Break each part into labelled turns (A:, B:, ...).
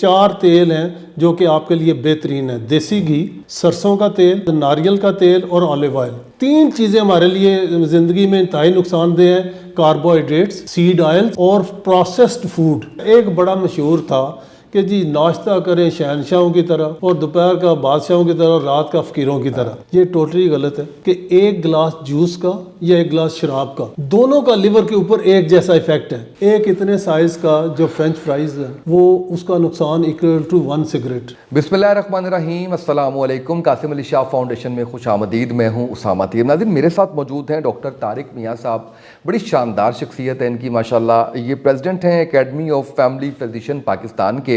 A: 4 تیل ہیں جو کہ آپ کے لیے بہترین ہیں: دیسی گھی، سرسوں کا تیل، ناریل کا تیل اور آلیو آئل۔ 3 چیزیں ہمارے لیے زندگی میں انتہائی نقصان دہ ہیں: کاربوہائیڈریٹس، سیڈ آئل اور پروسیسڈ فوڈ۔ ایک بڑا مشہور تھا کہ جی ناشتہ کریں شہنشاہوں کی طرح اور دوپہر کا بادشاہوں کی طرح اور رات کا فقیروں کی طرح۔ یہ ٹوٹلی غلط ہے کہ ایک گلاس جوس کا یا ایک گلاس شراب کا، دونوں کا لیور کے اوپر ایک جیسا ایفیکٹ ہے۔ ایک اتنے سائز کا جو فرینچ فرائز ہے وہ اس کا نقصان اکول ٹو 1 سگریٹ۔
B: بسم اللہ الرحمن الرحیم، السلام علیکم۔ قاسم علی شاہ فاؤنڈیشن میں خوش آمدید۔ میں ہوں اسامہ طیب۔ ناظرین، میرے ساتھ موجود ہیں ڈاکٹر طارق میاں صاحب۔ بڑی شاندار شخصیت ہے ان کی ماشاءاللہ۔ یہ پریزیڈنٹ ہیں academy of family physician Pakistan کے،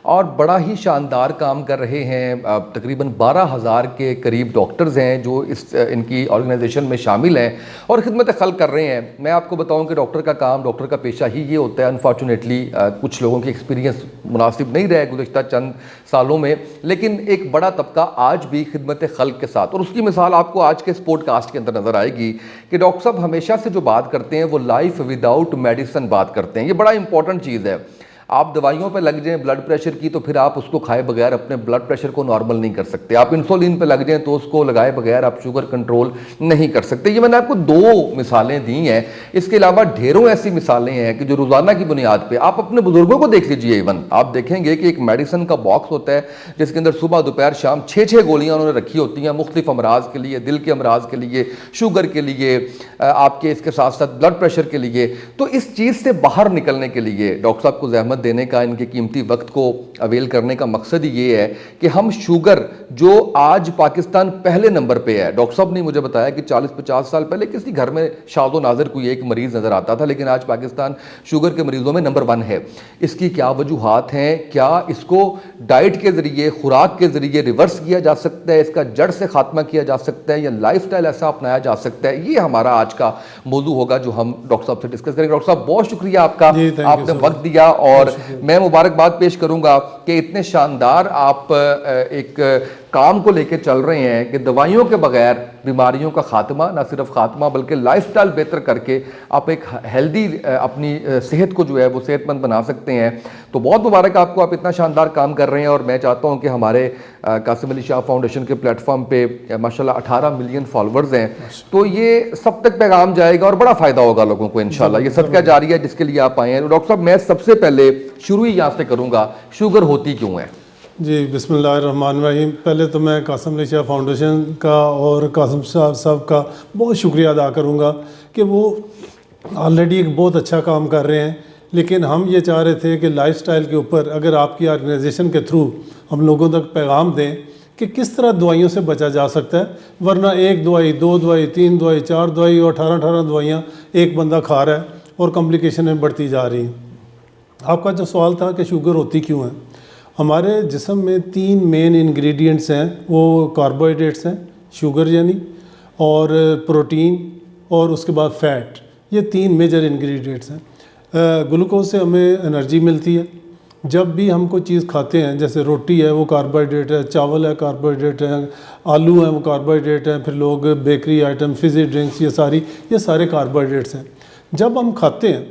B: اور بڑا ہی شاندار کام کر رہے ہیں۔ تقریباً 12,000 کے قریب ڈاکٹرز ہیں جو ان کی آرگنائزیشن میں شامل ہیں اور خدمت خلق کر رہے ہیں۔ میں آپ کو بتاؤں کہ ڈاکٹر کا کام، ڈاکٹر کا پیشہ ہی یہ ہوتا ہے۔ انفارچونیٹلی کچھ لوگوں کی ایکسپیرینس مناسب نہیں رہے گزشتہ چند سالوں میں، لیکن ایک بڑا طبقہ آج بھی خدمت خلق کے ساتھ، اور اس کی مثال آپ کو آج کے اس پوڈ کاسٹ کے اندر نظر آئے گی کہ ڈاکٹر صاحب ہمیشہ سے جو بات کرتے ہیں وہ لائف وداؤٹ میڈیسن بات کرتے ہیں۔ یہ بڑا امپورٹنٹ چیز ہے۔ آپ دوائیوں پہ لگ جائیں بلڈ پریشر کی تو پھر آپ اس کو کھائے بغیر اپنے بلڈ پریشر کو نارمل نہیں کر سکتے۔ آپ انسولین پہ لگ جائیں تو اس کو لگائے بغیر آپ شوگر کنٹرول نہیں کر سکتے۔ یہ میں نے آپ کو 2 مثالیں دی ہیں، اس کے علاوہ ڈھیروں ایسی مثالیں ہیں کہ جو روزانہ کی بنیاد پہ آپ اپنے بزرگوں کو دیکھ لیجئے۔ ایون آپ دیکھیں گے کہ ایک میڈیسن کا باکس ہوتا ہے جس کے اندر صبح دوپہر شام 6 گولیاں انہوں نے رکھی ہوتی ہیں مختلف امراض کے لیے، دل کے امراض کے لیے، شوگر کے لیے، آپ کے اس کے ساتھ ساتھ بلڈ پریشر کے لیے۔ تو اس چیز سے باہر نکلنے کے لیے ڈاکٹر صاحب کو زحمت دینے کا، ان کے قیمتی وقت کو اویل کرنے کا مقصد ہی یہ ہے کہ ہم شوگر جو آج پاکستان پہلے نمبر پہ ہے، ڈاکٹر صاحب نے مجھے بتایا کہ 40-50 سال پہلے کسی گھر میں شاذ و نادر کوئی ایک مریض نظر آتا تھا، لیکن آج پاکستان شوگر کے مریضوں میں نمبر 1 ہے۔ اس کی کیا وجوہات ہیں؟ کیا اس کو ڈائٹ کے ذریعے، خوراک کے ذریعے ریورس کیا جا سکتا ہے؟ اس کا جڑ سے خاتمہ کیا جا سکتا ہے یا لائف سٹائل ایسا اپنایا جا سکتا ہے؟ یہ ہمارا آج کا موضوع ہوگا جو ہم ڈاکٹر صاحب سے ڈسکس کریں گے۔ ڈاکٹر صاحب بہت شکریہ آپ کا، آپ نے وقت دیا، اور میں مبارکباد پیش کروں گا کہ اتنے شاندار آپ ایک کام کو لے کے چل رہے ہیں کہ دوائیوں کے بغیر بیماریوں کا خاتمہ، نہ صرف خاتمہ بلکہ لائف سٹائل بہتر کر کے آپ ایک ہیلدی اپنی صحت کو جو ہے وہ صحت مند بنا سکتے ہیں۔ تو بہت مبارک آپ کو، آپ اتنا شاندار کام کر رہے ہیں، اور میں چاہتا ہوں کہ ہمارے قاسم علی شاہ فاؤنڈیشن کے پلیٹ فارم پہ ماشاءاللہ 18 ملین فالوورز ہیں، تو یہ سب تک پیغام جائے گا اور بڑا فائدہ ہوگا لوگوں کو انشاءاللہ۔ یہ صدقہ جاریہ ہے جس کے لیے آپ آئے ہیں۔ ڈاکٹر صاحب میں سب سے پہلے شروع ہی یہاں سے کروں گا، شوگر ہوتی کیوں ہے؟
A: جی بسم اللہ الرحمن الرحیم۔ پہلے تو میں قاسم علی شاہ فاؤنڈیشن کا اور قاسم صاحب کا بہت شکریہ ادا کروں گا کہ وہ آلریڈی ایک بہت اچھا کام کر رہے ہیں، لیکن ہم یہ چاہ رہے تھے کہ لائف سٹائل کے اوپر اگر آپ کی آرگنائزیشن کے تھرو ہم لوگوں تک پیغام دیں کہ کس طرح دوائیوں سے بچا جا سکتا ہے، ورنہ 1 دوائی 2 دوائی 3 دوائی 4 دوائی اور 18 دوائیاں ایک بندہ کھا رہا ہے اور کمپلیکیشنیں بڑھتی جا رہی ہیں۔ آپ کا جو سوال تھا کہ شوگر ہوتی کیوں ہے، ہمارے جسم میں 3 مین انگریڈینٹس ہیں، وہ کاربوہائیڈریٹس ہیں، شوگر یعنی، اور پروٹین، اور اس کے بعد فیٹ۔ یہ 3 میجر انگریڈینٹس ہیں۔ گلوکوز سے ہمیں انرجی ملتی ہے۔ جب بھی ہم کوئی چیز کھاتے ہیں، جیسے روٹی ہے وہ کاربوہائیڈریٹ ہے، چاول ہے کاربوہائیڈریٹ ہے، آلو ہیں وہ کاربوہائیڈریٹ ہیں، پھر لوگ بیکری آئٹم، فزی ڈرنکس، یہ سارے کاربوہائیڈریٹس ہیں۔ جب ہم کھاتے ہیں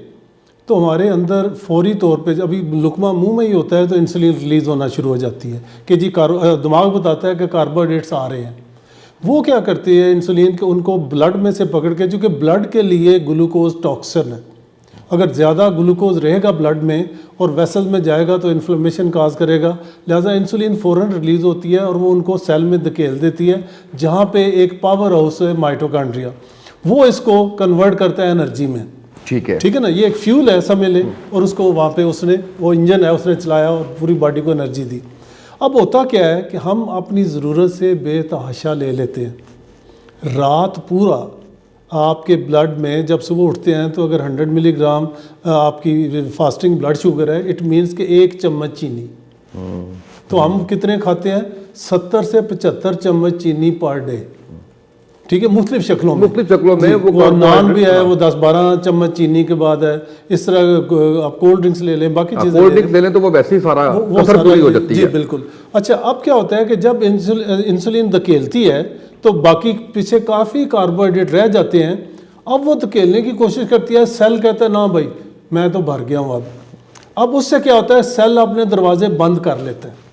A: تو ہمارے اندر فوری طور پہ ابھی لقمہ منہ میں ہی ہوتا ہے تو انسولین ریلیز ہونا شروع ہو جاتی ہے کہ جی دماغ بتاتا ہے کہ کاربوہائیڈریٹس آ رہے ہیں۔ وہ کیا کرتی ہے انسولین کے ان کو بلڈ میں سے پکڑ کے، چونکہ بلڈ کے لیے گلوکوز ٹاکسن ہے، اگر زیادہ گلوکوز رہے گا بلڈ میں اور ویسل میں جائے گا تو انفلیمیشن کاز کرے گا، لہٰذا انسولین فوراً ریلیز ہوتی ہے اور وہ ان کو سیل میں دھکیل دیتی ہے جہاں پہ ایک پاور ہاؤس ہے مائٹوکانڈریا، وہ اس کو کنورٹ کرتا ہے انرجی میں۔ ٹھیک ہے نا، یہ ایک فیول ہے سمجھ لیں، اور اس کو وہاں پہ اس نے وہ انجن ہے اس نے چلایا اور پوری باڈی کو انرجی دی۔ اب ہوتا کیا ہے کہ ہم اپنی ضرورت سے بے تحاشا لے لیتے ہیں۔ رات پورا آپ کے بلڈ میں جب صبح اٹھتے ہیں تو اگر 100 ملی گرام آپ کی فاسٹنگ بلڈ شوگر ہے، اٹ مینس کہ 1 چمچ چینی، تو ہم کتنے کھاتے ہیں؟ 70 سے 75 چمچ چینی پر ڈے۔ ٹھیک ہے، مختلف شکلوں میں وہ نان بھی ہے، وہ 10-12 چمچ چینی کے بعد ہے، اس طرح آپ کولڈ ڈرنکس لے لیں، باقی چیزیں
B: لے لیں تو وہ ویسے ہی سارا پوری ہو جاتی ہے۔
A: جی بالکل۔ اچھا، اب کیا ہوتا ہے کہ جب انسولین دھکیلتی ہے تو باقی پیچھے کافی کاربوہائیڈریٹ رہ جاتے ہیں، اب وہ دھکیلنے کی کوشش کرتی ہے، سیل کہتا ہے نا بھائی میں تو بھر گیا ہوں، اب اس سے کیا ہوتا ہے سیل اپنے دروازے بند کر لیتے ہیں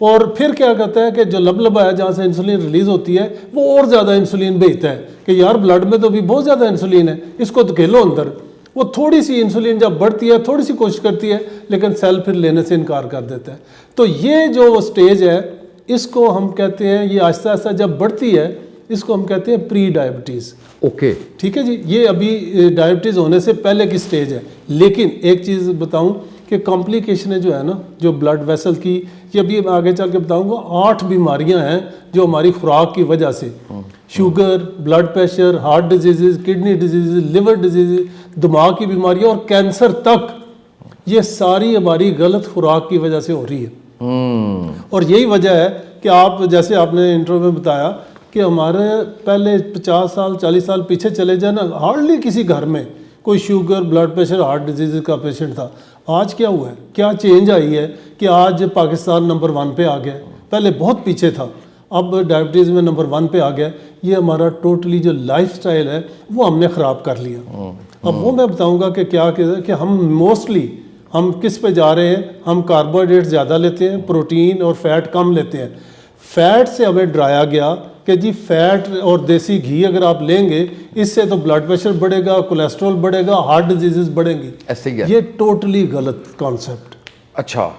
A: اور پھر کیا کرتا ہے کہ جو لبلبا ہے جہاں سے انسولین ریلیز ہوتی ہے وہ اور زیادہ انسولین بھیجتا ہے کہ یار بلڈ میں تو بھی بہت زیادہ انسولین ہے, اس کو دھکیلو اندر. وہ تھوڑی سی انسولین جب بڑھتی ہے تھوڑی سی کوشش کرتی ہے لیکن سیل پھر لینے سے انکار کر دیتا ہے. تو یہ جو سٹیج ہے اس کو ہم کہتے ہیں, یہ آہستہ آہستہ جب بڑھتی ہے اس کو ہم کہتے ہیں پری ڈائبٹیز.
B: اوکے
A: ٹھیک ہے جی, یہ ابھی ڈائبٹیز ہونے سے پہلے کی سٹیج ہے. لیکن ایک چیز بتاؤں کہ کمپلیکیشنیں جو ہے نا جو بلڈ ویسل کی, یہ بھی آگے چل کے بتاؤں گا, 8 بیماریاں ہیں جو ہماری خوراک کی وجہ سے, sugar, blood pressure, heart disease, kidney disease, liver disease, دماغ کی بیماریاں اور کینسر تک, یہ ساری ہماری غلط خوراک کی وجہ سے ہو رہی ہے. اور یہی وجہ ہے کہ آپ جیسے آپ نے انٹرو میں بتایا کہ ہمارے پہلے 50 سال 40 سال پیچھے چلے جائیں نا, ہارڈلی کسی گھر میں کوئی sugar, blood pressure, heart disease کا پیشنٹ تھا. آج کیا ہوا ہے, کیا چینج آئی ہے کہ آج پاکستان نمبر 1 پہ آ گیا. پہلے بہت پیچھے تھا, اب ڈائبٹیز میں نمبر 1 پہ آ گیا. یہ ہمارا ٹوٹلی جو لائف سٹائل ہے وہ ہم نے خراب کر لیا. اب وہ میں بتاؤں گا کہ کیا کہ ہم موسٹلی ہم کس پہ جا رہے ہیں, ہم کاربوہائیڈریٹ زیادہ لیتے ہیں, پروٹین اور فیٹ کم لیتے ہیں. فیٹ سے ہمیں ڈرایا گیا کہ جی فیٹ اور دیسی گھی اگر آپ لیں گے اس سے تو بلڈ پریشر بڑھے گا, کولیسٹرول بڑھے گا, ہارٹ ڈیزیز بڑھیں گی.
B: ایسے ہی ہے,
A: یہ ٹوٹلی غلط کانسیپٹ.
B: اچھا,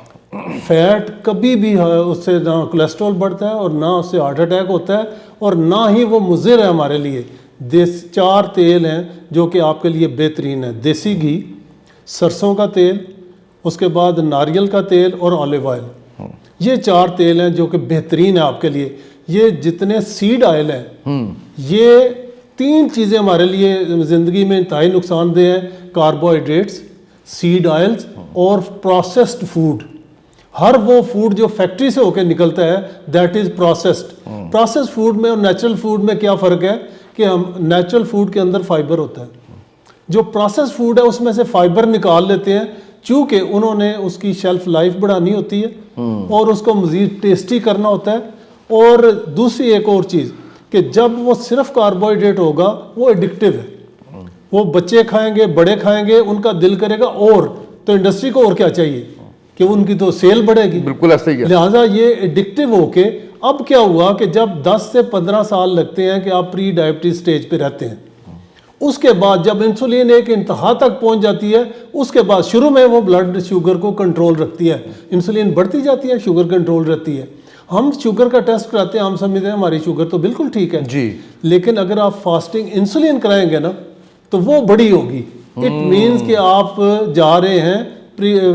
A: فیٹ کبھی بھی اس سے نہ کولیسٹرول بڑھتا ہے اور نہ اس سے ہارٹ اٹیک ہوتا ہے اور نہ ہی وہ مضر ہے ہمارے لیے. 4 تیل ہیں جو کہ آپ کے لیے بہترین ہے, دیسی گھی, سرسوں کا تیل, اس کے بعد ناریل کا تیل اور آلیو آئل. یہ 4 تیل ہیں جو کہ بہترین ہیں آپ کے لیے. یہ جتنے سیڈ آئل ہیں یہ 3 چیزیں ہمارے لیے زندگی میں انتہائی نقصان دہ ہیں, کاربوہائیڈریٹس, سیڈ آئلز اور پروسیسڈ فوڈ. ہر وہ فوڈ جو فیکٹری سے ہو کے نکلتا ہے that is processed. Processed food میں اور نیچرل فوڈ میں کیا فرق ہے کہ ہم نیچرل فوڈ کے اندر فائبر ہوتا ہے, جو پروسیس فوڈ ہے اس میں سے فائبر نکال لیتے ہیں چونکہ انہوں نے اس کی شیلف لائف بڑھانی ہوتی ہے اور اس کو مزید ٹیسٹی کرنا ہوتا ہے. اور دوسری ایک اور چیز کہ جب وہ صرف کاربوہائیڈریٹ ہوگا وہ ایڈکٹیو ہے, وہ بچے کھائیں گے, بڑے کھائیں گے, ان کا دل کرے گا اور, تو انڈسٹری کو اور کیا چاہیے کہ ان کی تو سیل بڑھے گی.
B: بالکل ایسے ہی ہے.
A: لہٰذا یہ ایڈکٹیو ہو کے اب کیا ہوا کہ جب 10 سے 15 سال لگتے ہیں کہ آپ پری ڈائبٹیز سٹیج پہ رہتے ہیں, اس کے بعد جب انسولین ایک انتہا تک پہنچ جاتی ہے اس کے بعد شروع میں وہ بلڈ شوگر کو کنٹرول رکھتی ہے, انسولین بڑھتی جاتی ہے, شوگر کنٹرول رہتی ہے. ہم شوگر کا ٹیسٹ کراتے ہیں, ہم سمجھتے ہیں ہماری شوگر تو بالکل ٹھیک ہے
B: جی,
A: لیکن اگر آپ فاسٹنگ انسولین کرائیں گے نا تو وہ بڑی ہوگی. اٹ مینس کہ آپ جا رہے ہیں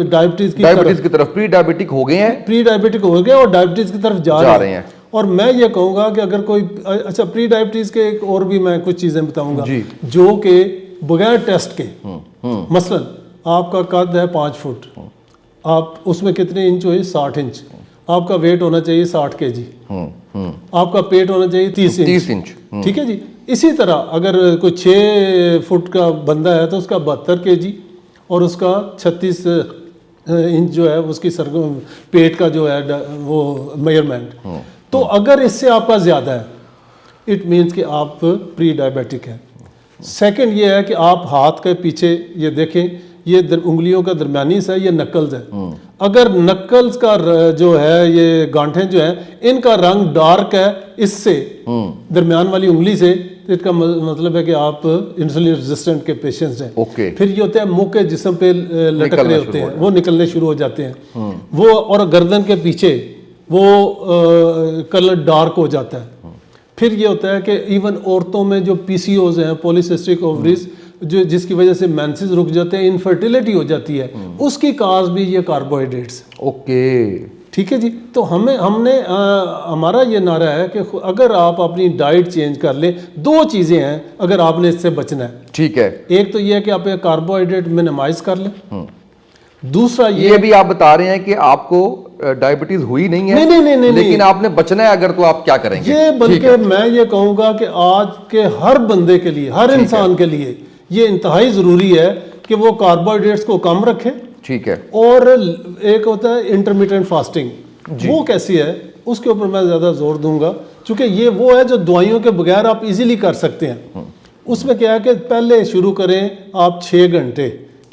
A: ڈائبٹیز
B: کی طرف, پری ڈائبٹک ہو گئے ہیں,
A: پری ڈائبٹک ہو گئے اور ڈائبٹیز کی طرف جا رہے ہیں. اور میں یہ کہوں گا کہ اگر کوئی اچھا پری ڈائبٹیز کے ایک اور بھی میں کچھ چیزیں بتاؤں گا جو کہ بغیر ٹیسٹ کے, مثلا آپ کا قد ہے 5 فٹ, آپ اس میں کتنے انچ ہوئی 60 انچ, آپ کا ویٹ ہونا چاہیے 60 kg, آپ کا پیٹ ہونا چاہیے 30 انچ. ٹھیک ہے جی. اسی طرح اگر کوئی 6 فٹ کا بندہ ہے تو اس کا 72 kg اور اس کا 36 انچ جو ہے اس کی پیٹ کا جو ہے وہ میجرمنٹ. تو اگر اس سے آپ کا زیادہ ہے اٹ مینس کہ آپ پری ڈائبیٹک ہیں. سیکنڈ یہ ہے کہ آپ ہاتھ کے پیچھے یہ دیکھیں, یہ انگلیوں کا درمیانی حصہ ہے, یہ نکلز ہے. اگر نکلز کا جو ہے یہ گانٹھیں جو ہیں ان کا رنگ ڈارک ہے اس سے درمیان والی انگلی سے, تو اس کا مطلب ہے کہ آپ انسولین ریزسٹنٹ کے پیشنٹس ہیں. پھر یہ ہوتا ہے منہ کے جسم پہ لٹک رہے ہوتے ہیں, وہ نکلنے شروع ہو جاتے ہیں وہ, اور گردن کے پیچھے وہ کلر ڈارک ہو جاتا ہے. پھر یہ ہوتا ہے کہ ایون عورتوں میں جو پی سی اوز ہیں, پولیسسٹک اووریز, جو جس کی وجہ سے مینسز رک جاتے ہیں, انفرٹیلیٹی ہو جاتی ہے, اس کی کاز بھی یہ کاربوہائیڈریٹس.
B: اوکے
A: ٹھیک ہے جی. تو ہم نے ہمارا یہ نعرہ ہے کہ اگر آپ اپنی ڈائٹ چینج کر لیں, 2 چیزیں ہیں اگر آپ نے اس سے بچنا ہے.
B: ٹھیک ہے.
A: ایک تو یہ ہے کہ آپ کاربوہائیڈریٹ منیمائز کر لیں. دوسرا
B: یہ بھی آپ بتا رہے ہیں کہ آپ کو ڈائبٹیز ہوئی نہیں ہے,
A: نہیں,
B: لیکن آپ نے بچنا ہے اگر, تو آپ کیا کریں گے؟
A: یہ بلکہ میں یہ کہوں گا کہ آج کے ہر بندے کے لیے, ہر انسان کے لیے یہ انتہائی ضروری ہے کہ وہ کاربوہائیڈریٹس کو کم رکھے.
B: ٹھیک ہے.
A: اور ایک ہوتا ہے انٹرمیٹنٹ فاسٹنگ, وہ کیسی ہے اس کے اوپر میں زیادہ زور دوں گا چونکہ یہ وہ ہے جو دوائیوں کے بغیر آپ ایزیلی کر سکتے ہیں. اس میں کیا ہے کہ پہلے شروع کریں آپ 6 گھنٹے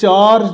A: 4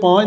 A: 5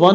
A: 1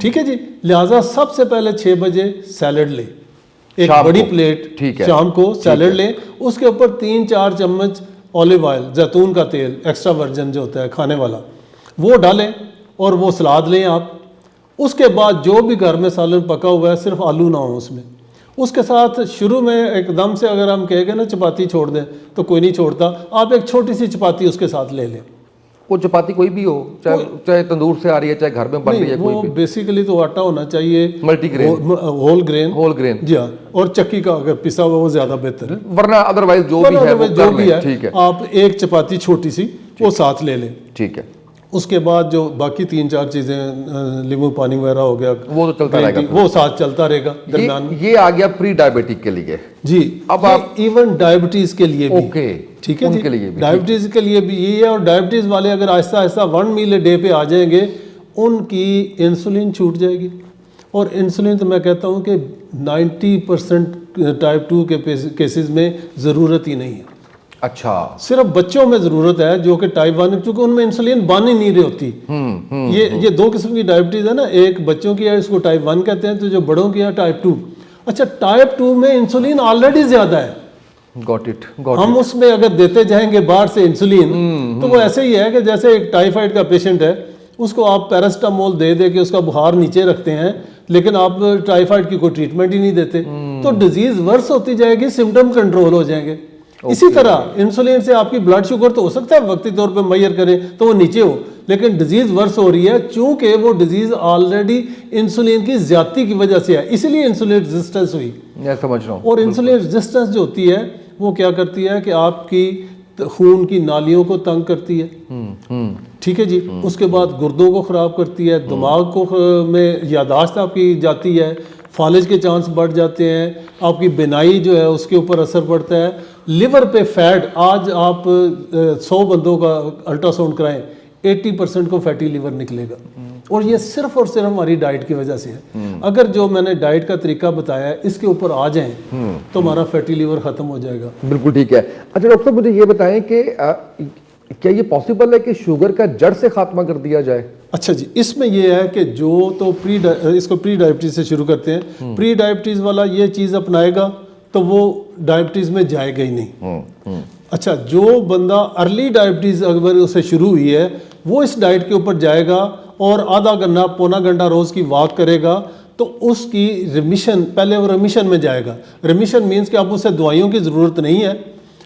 A: ٹھیک ہے جی. لہٰذا سب سے پہلے 6 بجے سیلڈ لیں, ایک بڑی پلیٹ شام کو سیلڈ لیں, اس کے اوپر 3-4 چمچ اولیو آئل, زیتون کا تیل ایکسٹرا ورجن جو ہوتا ہے کھانے والا, وہ ڈالیں اور وہ سلاد لیں آپ. اس کے بعد جو بھی گھر میں سالن پکا ہوا ہے, صرف آلو نہ ہو اس میں, اس کے ساتھ شروع میں ایک دم سے اگر ہم کہیں گے نا چپاتی چھوڑ دیں تو کوئی نہیں چھوڑتا, آپ ایک چھوٹی سی چپاتی اس کے ساتھ لے لیں.
B: وہ چپاتی کوئی بھی ہو, چاہے تندور سے آ رہی ہے چاہے گھر میں بن رہی ہے,
A: وہ بیسیکلی تو آٹا ہونا چاہیے
B: ملٹی گرین,
A: ہول گرین جی ہاں, اور چکی کا اگر پسا ہوا وہ زیادہ بہتر ہے,
B: ورنہ ادروائز جو بھی ہے
A: ٹھیک ہے. آپ ایک چپاتی چھوٹی سی وہ ساتھ لے لیں.
B: ٹھیک ہے.
A: اس کے بعد جو باقی 3-4 چیزیں لیمو پانی وغیرہ ہو گیا
B: وہ تو چلتا رہے گا,
A: وہ ساتھ چلتا رہے گا درمیان میں.
B: یہ آ گیا پری ڈائبیٹک کے لیے
A: جی. اب آپ ایون ڈائبٹیز کے لیے بھی, ٹھیک ہے جی, ڈائبٹیز کے لیے بھی یہ ہے. اور ڈائبٹیز والے اگر آہستہ آہستہ 1 میل اے ڈے پہ آ جائیں گے, ان کی انسولین چھوٹ جائے گی. اور انسولین تو میں کہتا ہوں کہ 90% ٹائپ 2 کے کیسز میں ضرورت ہی نہیں ہے.
B: اچھا,
A: صرف بچوں میں ضرورت ہے جو کہ ٹائپ 1, کیونکہ ان میں انسولین بن ہی نہیں رہی ہوتی. یہ 2 قسم کی ڈائبٹیز ہے نا, ایک بچوں کی ہے اس کو ٹائپ 1 کہتے ہیں, تو جو بڑوں کی ہے ٹائپ 2. اچھا, ٹائپ 2 میں انسولین آلریڈی زیادہ ہے, ہم اس میں اگر دیتے جائیں گے باہر سے انسولین تو وہ ایسے ہی ہے کہ جیسے ایک ٹائیفائڈ کا پیشنٹ ہے, اس کو آپ پیراسٹامول دے دے کے اس کا بخار نیچے رکھتے ہیں, لیکن آپ ٹائیفائڈ کی کوئی ٹریٹمنٹ ہی نہیں دیتے, تو ڈیزیز ورس ہوتی جائے گی, سمٹم کنٹرول ہو جائیں گے. اسی طرح انسولین سے آپ کی بلڈ شوگر تو ہو سکتا ہے وقتی طور پہ میئر کریں تو وہ نیچے ہو, لیکن ڈیزیز ورس ہو رہی ہے چونکہ وہ ڈیزیز آلریڈی انسولین کی زیادتی کی وجہ سے ہے, اسی لیے انسولین ریزسٹنس ہوئی.
B: میں سمجھ رہا ہوں.
A: اور انسولین ریزسٹنس جو ہوتی ہے وہ کیا کرتی ہے کہ آپ کی خون کی نالیوں کو تنگ کرتی ہے, ٹھیک ہے جی. اس کے بعد گردوں کو خراب کرتی ہے, دماغ کو میں یاداشت آپ کی جاتی ہے, فالج کے چانس بڑھ جاتے ہیں, آپ کی بینائی جو ہے اس کے اوپر اثر پڑتا ہے. لیور پہ فیٹ, آج آپ 100 بندوں کا الٹرا ساؤنڈ کرائیں 80% کو فیٹی لیور نکلے گا, اور یہ صرف اور صرف ہماری ڈائٹ کی وجہ سے ہے. اگر جو میں نے ڈائٹ کا طریقہ بتایا ہے اس کے اوپر آ جائیں تو ہمارا فیٹی لیور ختم ہو جائے گا.
B: بالکل ٹھیک ہے. اچھا ڈاکٹر صاحب, مجھے یہ بتائیں کہ کیا یہ پاسبل ہے کہ شوگر کا جڑ سے خاتمہ کر دیا جائے؟
A: اچھا جی, اس میں یہ ہے کہ جو تو اس کو پری ڈائبٹیز سے شروع کرتے ہیں, پری ڈائبٹیز والا یہ چیز اپنائے گا تو وہ ڈائبٹیز میں جائے گا ہی نہیں. اچھا, جو بندہ ارلی ڈائبٹیز اگر اسے شروع ہوئی ہے وہ اس ڈائٹ کے اوپر جائے گا اور آدھا گھنٹہ پونا گھنٹہ روز کی واک کرے گا تو اس کی ریمیشن, پہلے وہ ریمیشن میں جائے گا. ریمیشن مینس کہ آپ اسے دوائیوں کی ضرورت نہیں ہے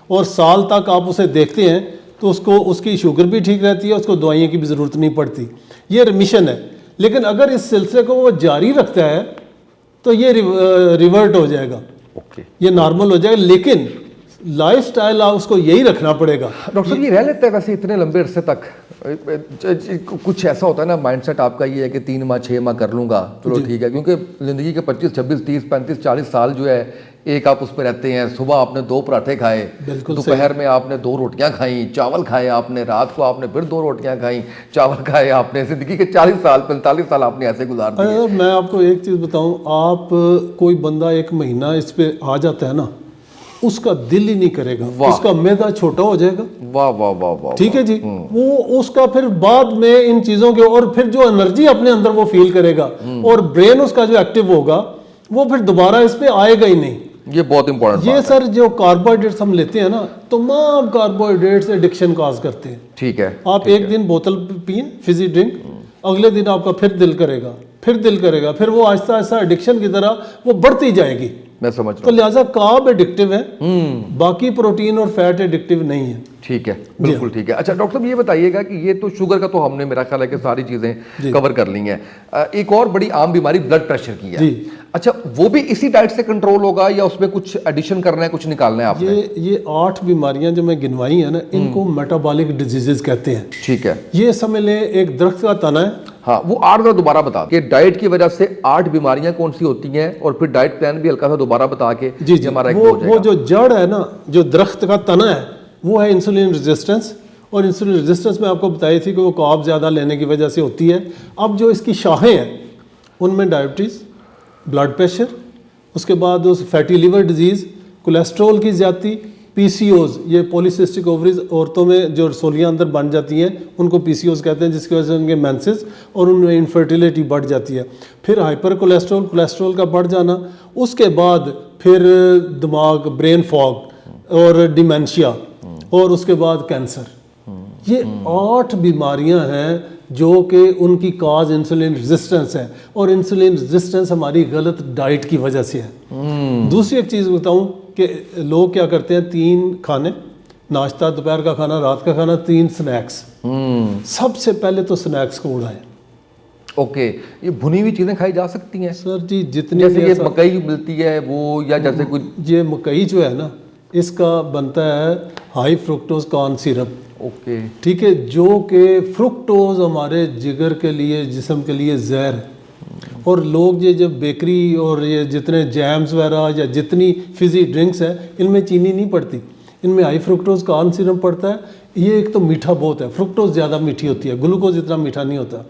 A: اور سال تک آپ اسے دیکھتے ہیں تو اس کی شوگر بھی ٹھیک رہتی ہے, اس کو دوائیوں کی بھی ضرورت نہیں پڑتی. یہ ریمیشن ہے. لیکن اگر اس سلسلے کو وہ جاری رکھتا ہے تو یہ ریورٹ ہو جائے گا, یہ نارمل ہو جائے گا, لیکن لائف سٹائل اس کو یہی رکھنا پڑے گا.
B: ڈاکٹر صاحب, یہ رہ لیتا ہے ویسے اتنے لمبے عرصے تک؟ کچھ ایسا ہوتا ہے نا مائنڈ سیٹ آپ کا یہ ہے کہ 3 ماہ 6 ماہ کر لوں گا, چلو ٹھیک ہے, کیونکہ زندگی کے 25 26 30 35 40 سال جو ہے ایک آپ اس پہ رہتے ہیں. صبح آپ نے 2 پراٹھے کھائے, دوپہر میں آپ نے 2 روٹیاں کھائیں, چاول کھائے آپ نے, رات کو آپ نے پھر 2 روٹیاں کھائیں, چاول کھائے آپ نے. زندگی کے 40 سال 45 سال آپ نے ایسے گزار دیے.
A: میں آپ کو ایک چیز بتاؤں, آپ کوئی بندہ 1 مہینہ اس پہ آ جاتا ہے نا, اس کا دل ہی نہیں کرے گا, اس کا معدہ چھوٹا ہو جائے گا.
B: واہ واہ واہ واہ,
A: ٹھیک ہے جی. وہ اس کا پھر بعد میں ان چیزوں کے, اور پھر جو انرجی اپنے اندر وہ فیل کرے گا اور برین اس کا جو ایکٹیو ہوگا وہ پھر دوبارہ اس پہ آئے گا ہی نہیں.
B: یہ بہت امپورٹنٹ
A: یہ سر جو کاربوہائیڈریٹس ہم لیتے ہیں نا, تمام کاربوہائیڈریٹس ایڈکشن کاز کرتے ہیں.
B: ٹھیک ہے.
A: آپ ایک دن بوتل پئیں فزی ڈرنک, اگلے دن آپ کا پھر دل کرے گا, پھر وہ آہستہ آہستہ ایڈکشن کی طرح وہ بڑھتی جائے گی.
B: میں سمجھ رہا
A: ہوں. تو لہٰذا کارب ایڈکٹیو ہے, باقی پروٹین اور فیٹ ایڈکٹیو نہیں ہے.
B: ٹھیک ہے, بالکل ٹھیک ہے. اچھا ڈاکٹر صاحب, یہ بتائیے گا کہ یہ تو شوگر کا تو ہم نے میرا خیال ہے کہ ساری چیزیں کور کر لی ہیں. ایک اور بڑی عام بیماری بلڈ پریشر کی ہے. اچھا, وہ بھی اسی ڈائٹ سے کنٹرول ہوگا یا اس میں کچھ ایڈیشن کرنا ہے, کچھ نکالنا ہے آپ نے؟
A: یہ 8 بیماریاں جو میں گنوائی ہیں نا, ان کو میٹابولک ڈیزیزز کہتے ہیں.
B: ٹھیک ہے.
A: یہ سمجھ لیں ایک درخت کا تنا ہے.
B: ہاں, وہ 8 بار دوبارہ بتا کہ ڈائٹ کی وجہ سے 8 بیماریاں کون سی ہوتی ہیں, اور پھر ڈائٹ پلان بھی ہلکا سا دوبارہ بتا کے ہمارا
A: وہ جو جڑ ہے نا, جو درخت کا تنا ہے, وہ ہے انسولین ریزسٹنس. اور انسولین ریزسٹنس میں آپ کو بتائی تھی کہ وہ کارب زیادہ لینے کی وجہ سے ہوتی ہے. اب جو اس کی شاخیں ہیں ان میں ڈائبٹیز, بلڈ پریشر, اس کے بعد فیٹی لیور ڈیزیز, کولیسٹرول کی زیادتی, PCOs, یہ پولیسسٹک اووریز عورتوں میں جو رسولیاں اندر بن جاتی ہیں ان کو PCOs کہتے ہیں, جس کی وجہ سے ان کے مینسز اور ان میں انفرٹیلیٹی بڑھ جاتی ہے. پھر ہائپر کولیسٹرول کا بڑھ جانا, اس کے بعد پھر دماغ برین فاگ اور ڈیمینشیا, اور اس کے بعد کینسر. یہ 8 بیماریاں ہیں جو کہ ان کی کاز انسولین ریزسٹنس ہے, اور انسولین ریزسٹنس ہماری غلط ڈائٹ کی وجہ سے ہے. دوسری ایک چیز بتاؤں کہ لوگ کیا کرتے ہیں, 3 کھانے, ناشتہ, دوپہر کا کھانا, رات کا کھانا, 3 سنیکس. سب سے پہلے تو سنیکس کو اڑائیں.
B: اوکے, یہ بھنی ہوئی چیزیں کھائی جا سکتی ہیں
A: سر جی, جتنی
B: جیسے یہ مکئی ملتی ہے وہ, یا جیسے کوئی
A: یہ مکئی جو ہے نا, اس کا بنتا ہے ہائی فرکٹوز کارن سیرپ.
B: اوکے,
A: ٹھیک ہے, جو کہ فرکٹوز ہمارے جگر کے لیے, جسم کے لیے زہر ہے. اور لوگ یہ جب بیکری اور یہ جتنے جیمز وغیرہ یا جتنی فزی ڈرنکس ہیں, ان میں چینی نہیں پڑتی, ان میں ہائی فرکٹوز کارن سیرپ پڑتا ہے. یہ ایک تو میٹھا بہت ہے, فرکٹوز زیادہ میٹھی ہوتی ہے, گلوکوز اتنا میٹھا نہیں ہوتا.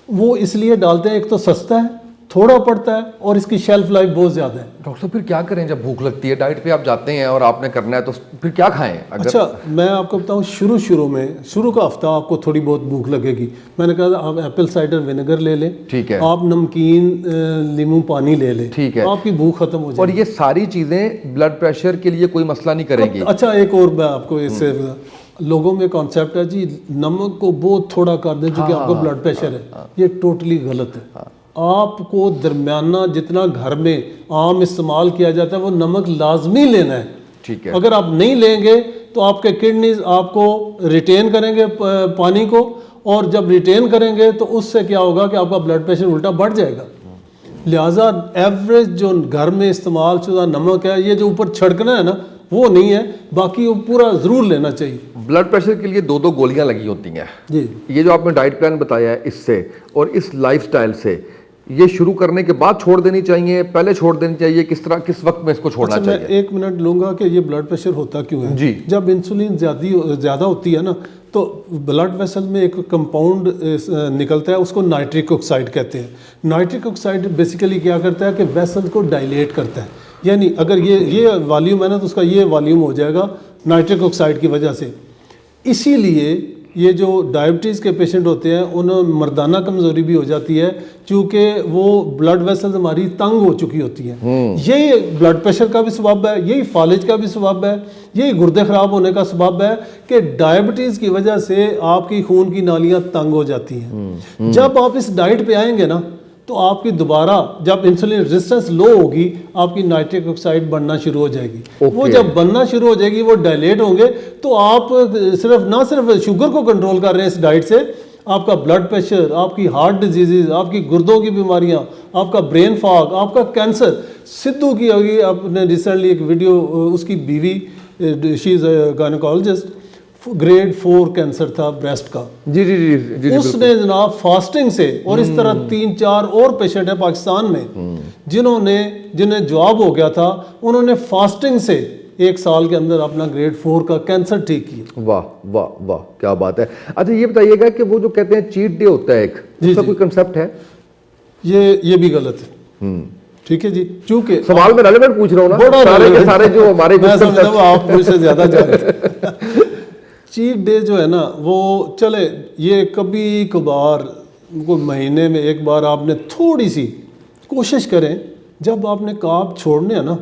A: وہ اس لیے ڈالتے ہیں, ایک تو سستا ہے, تھوڑا پڑتا ہے, اور اس کی شیلف لائف بہت زیادہ ہے.
B: ڈاکٹر صاحب پھر کیا کریں جب بھوک لگتی ہے, ڈائٹ پہ آپ جاتے ہیں اور آپ نے کرنا ہے, تو پھر کیا کھائیں؟
A: اچھا, میں آپ کو بتاؤں, شروع کا ہفتہ آپ کو تھوڑی بہت بھوک لگے گی. میں نے کہا آپ ایپل سائڈر ونیگر لے لیں,
B: ٹھیک ہے,
A: آپ نمکین لیموں پانی لے لیں,
B: ٹھیک ہے,
A: آپ کی بھوک ختم ہو جائے.
B: اور یہ ساری چیزیں بلڈ پریشر کے لیے کوئی مسئلہ نہیں کریں گی؟
A: اچھا, ایک اور میں آپ کو اس سے, لوگوں میں کانسیپٹ ہے جی نمک کو بہت تھوڑا کر دیں چونکہ آپ کو بلڈ پریشر ہے. یہ ٹوٹلی غلط ہے. آپ کو درمیانہ جتنا گھر میں عام استعمال کیا جاتا ہے وہ نمک لازمی لینا ہے.
B: ٹھیک ہے,
A: اگر آپ نہیں لیں گے تو آپ کے کڈنیز آپ کو ریٹین کریں گے پانی کو, اور جب ریٹین کریں گے تو اس سے کیا ہوگا کہ آپ کا بلڈ پریشر الٹا بڑھ جائے گا. لہٰذا ایوریج جو گھر میں استعمال شدہ نمک ہے, یہ جو اوپر چھڑکنا ہے نا, وہ نہیں ہے, باقی وہ پورا ضرور لینا چاہیے.
B: بلڈ پریشر کے لیے 2 گولیاں لگی ہوتی ہیں
A: جی.
B: یہ جو آپ نے ڈائٹ پلان بتایا ہے, اس سے اور اس لائف سٹائل سے, یہ شروع کرنے کے بعد چھوڑ دینی چاہیے, پہلے چھوڑ دینی چاہیے, کس طرح, کس وقت میں اس کو چھوڑنا چاہیے؟
A: میں 1 منٹ لوں گا کہ یہ بلڈ پریشر ہوتا کیوں ہے.
B: جی.
A: جب انسولین زیادہ ہوتی ہے نا, تو بلڈ ویسل میں ایک کمپاؤنڈ نکلتا ہے, اس کو نائٹرک آکسائڈ کہتے ہیں. نائٹرک آکسائڈ بیسیکلی کیا کرتا ہے کہ ویسل کو ڈائلیٹ کرتا ہے. یعنی اگر یہ والیوم ہے نا, تو اس کا یہ والیوم ہو جائے گا نائٹرک آکسائڈ کی وجہ سے. اسی لیے یہ جو ڈائبٹیز کے پیشنٹ ہوتے ہیں, انہیں مردانہ کمزوری بھی ہو جاتی ہے, چونکہ وہ بلڈ ویسلز ہماری تنگ ہو چکی ہوتی ہیں. یہی بلڈ پریشر کا بھی سبب ہے, یہی فالج کا بھی سبب ہے, یہی گردے خراب ہونے کا سبب ہے کہ ڈائبٹیز کی وجہ سے آپ کی خون کی نالیاں تنگ ہو جاتی ہیں. جب آپ اس ڈائٹ پہ آئیں گے نا, تو آپ کی دوبارہ جب انسولین ریزسٹنس لو ہوگی, آپ کی نائٹرک آکسائڈ بننا شروع ہو جائے گی. وہ جب بننا شروع ہو جائے گی, وہ ڈائلیٹ ہوں گے, تو آپ نہ صرف شوگر کو کنٹرول کر رہے ہیں اس ڈائٹ سے, آپ کا بلڈ پریشر, آپ کی ہارٹ ڈیزیز, آپ کی گردوں کی بیماریاں, آپ کا برین فاگ, آپ کا کینسر. سدھو کی ہوگی, آپ نے ریسنٹلی ایک ویڈیو, اس کی بیوی, شی از اے گائنیکالوجسٹ, گریڈ 4 کینسر تھا بریسٹ کا.
B: جی جی جی جی,
A: اس نے جناب فاسٹنگ سے, اور اس طرح 3-4 اور پیشنٹ ہیں پاکستان میں جنہیں جواب ہو گیا تھا, انہوں نے فاسٹنگ سے 1 سال کے اندر اپنا گریڈ 4 کا کینسر ٹھیک کیا.
B: واہ واہ واہ, کیا بات ہے. اچھا یہ بتائیے گا کہ وہ جو کہتے ہیں چیٹ ڈے ہوتا ہے ایک, اس کا کوئی کنسپٹ ہے؟
A: یہ بھی غلط ہے. ٹھیک ہے جی, چونکہ
B: سوال میں ریلیونٹ پوچھ رہا ہوں نا, سارے کے سارے جو ہمارے,
A: میں سمجھتا ہوں آپ مجھ سے زیادہ جانتے ہیں. چیٹ ڈے جو ہے نا, وہ چلے, یہ کبھی کبھار کوئی مہینے میں 1 بار آپ نے تھوڑی سی کوشش کریں, جب آپ نے کارب چھوڑنے ہیں نا,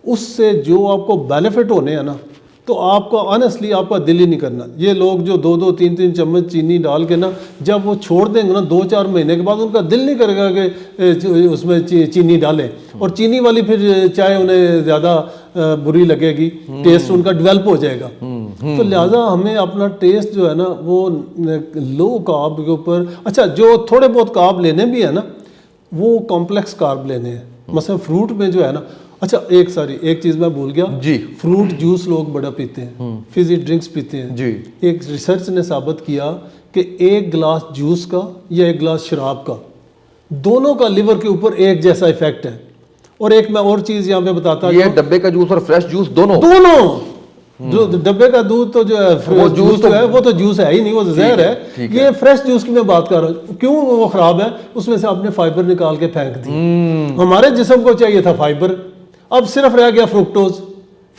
A: اس سے جو آپ کو بینیفٹ ہونے ہیں نا, تو آپ کو آنیسٹلی آپ کا دل ہی نہیں کرنا. یہ لوگ جو 2-3 چمچ چینی ڈال کے نا, جب وہ چھوڑ دیں گے نا 2-4 مہینے کے بعد, ان کا دل نہیں کرے گا کہ اس میں چینی ڈالیں. اور چینی والی پھر چائے انہیں زیادہ بری لگے گی, ٹیسٹ ان کا ڈیولپ ہو جائے گا. تو لہٰذا ہمیں اپنا ٹیسٹ جو ہے نا, وہ لو کارب کے اوپر, اچھا جو تھوڑے بہت کارب لینے بھی ہیں نا, وہ کمپلیکس کارب لینے ہیں. مثلا فروٹ میں جو ہے نا, اچھا ایک چیز میں بھول گیا
B: جی,
A: فروٹ جوس لوگ بڑا پیتے ہیں, فزی ڈرنکس پیتے ہیں
B: جی.
A: ایک ریسرچ نے ثابت کیا کہ 1 گلاس جوس کا یا 1 گلاس شراب کا, دونوں کا لیور کے اوپر ایک جیسا ایفیکٹ ہے. اور ایک میں اور چیز یہاں پہ بتاتا ہوں,
B: یہ ڈبے کا جوس اور فریش جوس دونوں
A: جو ڈبے کا دودھ تو جو ہے جوس جو ہے, وہ تو جوس ہے ہی نہیں, وہ زہر ہے. یہ فریش جوس کی میں بات کر رہا ہوں. کیوں وہ خراب ہے؟ اس میں سے آپ نے فائبر نکال کے پھینک دی. ہمارے جسم کو چاہیے تھا فائبر, اب صرف رہ گیا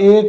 A: 1